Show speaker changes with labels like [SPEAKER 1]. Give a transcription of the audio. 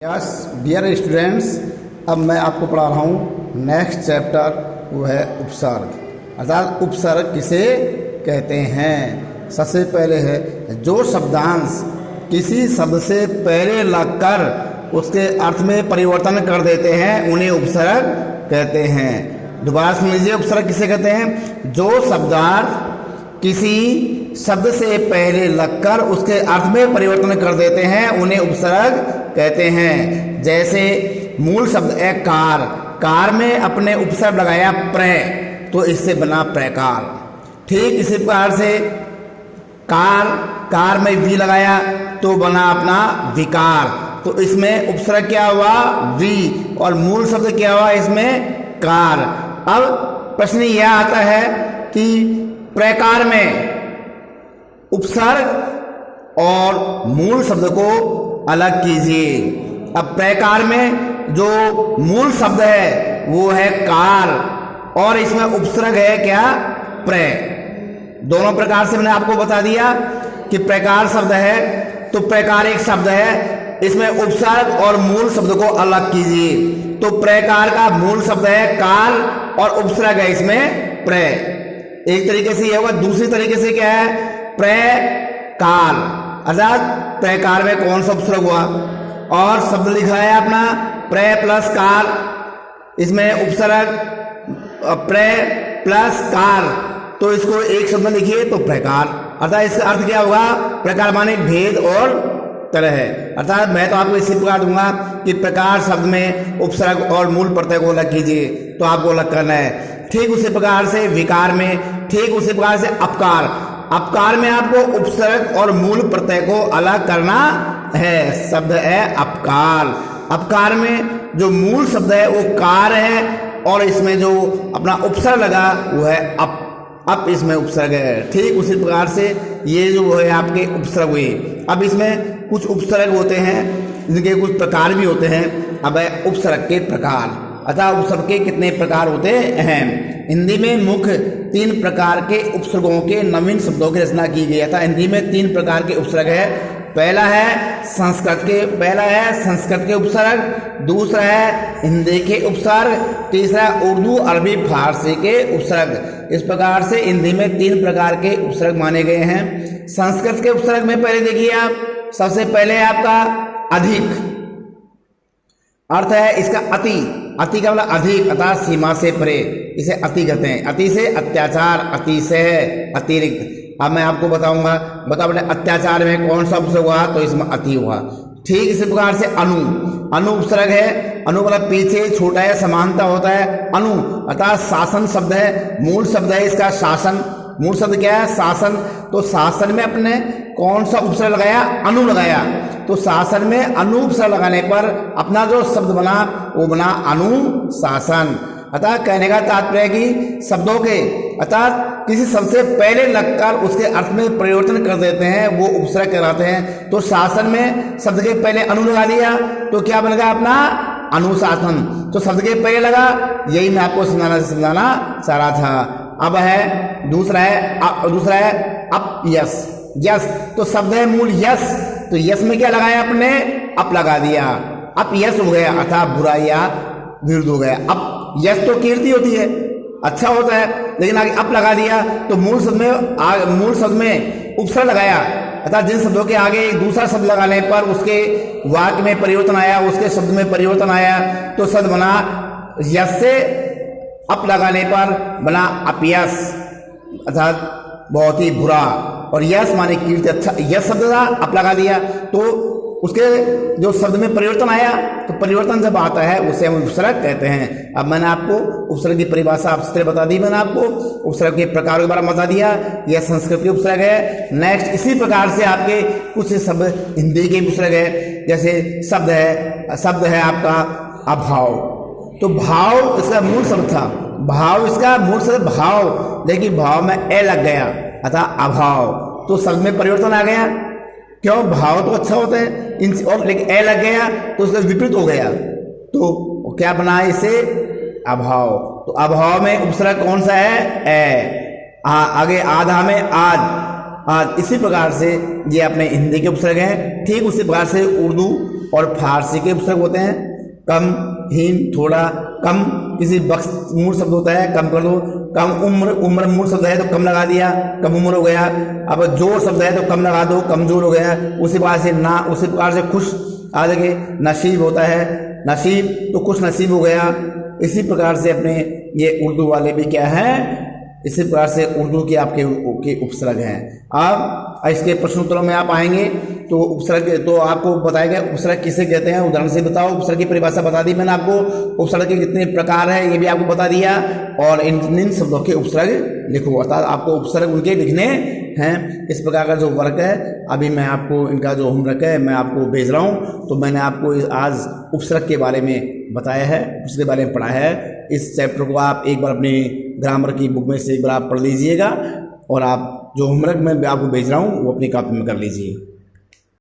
[SPEAKER 1] Yes dear students, अब मैं आपको पढ़ा रहा हूँ नेक्स्ट चैप्टर, वो है उपसर्ग। अर्थात उपसर्ग किसे कहते हैं। सबसे पहले है जो शब्दांश किसी शब्द से पहले लगकर उसके अर्थ में परिवर्तन कर देते हैं उन्हें उपसर्ग कहते हैं। दोबारा सुन लीजिए, उपसर्ग किसे कहते हैं। जो शब्दार्थ किसी शब्द से पहले लगकर उसके अर्थ में परिवर्तन कर देते हैं उन्हें उपसर्ग कहते हैं। जैसे मूल शब्द है कार, कार में अपने उपसर्ग लगाया प्र, तो इससे बना प्रकार। ठीक इसी प्रकार से कार, कार में वी लगाया तो बना अपना विकार, तो इसमें उपसर्ग क्या हुआ वी, और मूल शब्द क्या हुआ इसमें कार। अब प्रश्न यह आता है कि प्रकार में उपसर्ग और मूल शब्द को अलग कीजिए। अब प्रकार में जो मूल शब्द है वो है कार, और इसमें उपसर्ग है क्या प्र। दोनों प्रकार से मैंने आपको बता दिया कि प्रकार शब्द है तो प्रकार एक शब्द है, इसमें उपसर्ग और मूल शब्द को अलग कीजिए। तो प्रकार का मूल शब्द है कार और उपसर्ग है इसमें प्र। एक तरीके से यह होगा। दूसरी तरीके से क्या है प्रकार, अर्थात प्रकार में कौन सा उपसर्ग हुआ और शब्द लिखा है अपना प्र प्लस कार, इसमें उपसर्ग प्र प्लस कार, तो इसको एक शब्द में लिखिए तो प्रकार। अर्थात इसका अर्थ क्या होगा, प्रकार माने भेद और तरह है। अर्थात मैं तो आपको इसी प्रकार दूंगा कि प्रकार शब्द में उपसर्ग और मूल प्रत्यय को अलग कीजिए, तो आपको अलग करना है। ठीक उसी प्रकार से विकार में, ठीक उसी प्रकार से अपकार, अपकार में आपको उपसर्ग और मूल प्रत्यय को अलग करना है। शब्द है अपकार। अपकार में जो मूल शब्द है वो कार है, और इसमें जो अपना उपसर्ग लगा वो है अप इसमें उपसर्ग है। ठीक उसी प्रकार से ये जो है आपके उपसर्ग हुए। अब इसमें कुछ उपसर्ग होते हैं जिनके कुछ प्रकार भी होते हैं। अब है उपसर्ग के प्रकार, अतः उपसर्ग के कितने प्रकार होते हैं। हिंदी में मुख्य 3 प्रकार के उपसर्गों के नवीन शब्दों की रचना की गई था। हिंदी में 3 प्रकार के उपसर्ग है। पहला है संस्कृत के उपसर्ग, दूसरा है हिंदी के उपसर्ग, तीसरा उर्दू अरबी फारसी के उपसर्ग। इस प्रकार से हिंदी में 3 प्रकार के उपसर्ग माने गए हैं। संस्कृत के उपसर्ग में पहले देखिए आप, सबसे पहले आपका अधिक, अर्थ है इसका अति, अति का मतलब अधिक, अर्थात सीमा से परे, इसे अति कहते हैं। अति से अत्याचार, अति से है अतिरिक्त। अब मैं आपको बताऊंगा, बताओ अत्याचार में कौन सा उपसर्ग हुआ, तो इसमें अति हुआ। ठीक इसी प्रकार से अनु, अनु उपसर्ग है। अनु मतलब पीछे छोटा है, समानता होता है। अनु अर्थात शासन शब्द है, मूल शब्द है इसका शासन। मूल शब्द क्या है शासन, तो शासन में अपने कौन सा उपसर्ग लगाया, अनु लगाया, तो शासन में अनु उपसर्ग लगाने पर अपना जो शब्द बना वो बना अनुशासन। अतः कहने का तात्पर्य कि शब्दों के अर्थात किसी शब्द से पहले लगकर उसके अर्थ में परिवर्तन कर देते हैं वो उपसर्ग कहलाते हैं। तो शासन में शब्द के पहले अनु लगा दिया तो क्या बन गया अपना अनुशासन, तो शब्द के पहले लगा। यही मैं आपको समझाना चाह रहा था। अब है दूसरा है अपयश, यश, तो शब्द है मूल यश, तो यश में क्या लगाया अपने अप लगा दिया, अपयश हो गया, अर्थात बुराइया विरुद्ध हो गया। अब यश तो कीर्ति होती है, अच्छा होता है, लेकिन आगे अप लगा दिया तो मूल शब्द में उपसर्ग लगाया, अर्थात जिन शब्दों के आगे एक दूसरा शब्द लगाने पर उसके वाक्य में परिवर्तन आया, उसके शब्द में परिवर्तन आया, तो शब्द बना यश से अप लगाने पर बना अपयश, अर्थात बहुत ही बुरा। और यश माने कीर्ति, अच्छा यश शब्द था, अप लगा दिया तो उसके जो शब्द में परिवर्तन आया, तो परिवर्तन जब आता है उसे हम उपसर्ग कहते हैं। अब मैंने आपको उपसर्ग की परिभाषा आपसे बता दी, मैंने आपको उपसर्ग के प्रकारों के बारे में बता दिया। यह संस्कृत के उपसर्ग है। नेक्स्ट इसी प्रकार से आपके कुछ शब्द हिंदी के उपसर्ग है। जैसे शब्द है आपका अभाव, तो भाव इसका मूल शब्द था, भाव इसका मूल शब्द भाव, लेकिन भाव में ए लग गया अतः अभाव, तो शब्द में परिवर्तन आ गया। क्यों, भाव तो अच्छा होता है और लेकिन ए लग गया तो उसका विपरीत हो गया, तो क्या बना इसे अभाव। तो अभाव में उपसर्ग कौन सा है ए, आगे आधा में आज। इसी प्रकार से ये अपने हिंदी के उपसर्ग हैं। ठीक उसी प्रकार से उर्दू और फारसी के उपसर्ग होते हैं कम, हीन, थोड़ा, कम। किसी वक्त मूल शब्द होता है कम कर दो, कम उम्र, उम्र मूल शब्द है तो कम लगा दिया, कम उम्र हो गया। अब जोर शब्द है तो कम लगा दो, कमजोर हो गया। उसी प्रकार से ना, उसी प्रकार से खुश आगे नसीब होता है, नसीब तो खुश नसीब हो गया। इसी प्रकार से अपने ये उर्दू वाले भी क्या है, इसी प्रकार से उर्दू की आपके उपसर्ग हैं। अब इसके प्रश्नोत्तरों में आप आएंगे तो उपसर्ग तो आपको बताया गया उपसर्ग किसे कहते हैं, उदाहरण से बताओ। उपसर्ग की परिभाषा बता दी मैंने आपको, उपसर्ग के कितने प्रकार है ये भी आपको बता दिया, और इन शब्दों के उपसर्ग लिखो, अर्थात आपको उपसर्ग उनके लिखने हैं। इस प्रकार का जो वर्क है अभी मैं आपको, इनका जो होमवर्क है मैं आपको भेज रहा हूँ। तो मैंने आपको आज उपसर्ग के बारे में बताया है, उसके बारे में पढ़ा है। इस चैप्टर को आप एक बार अपनी ग्रामर की बुक में से एक बार आप पढ़ लीजिएगा, और आप जो होमवर्क मैं आपको भेज रहा हूँ वो अपनी कॉपी में कर लीजिए।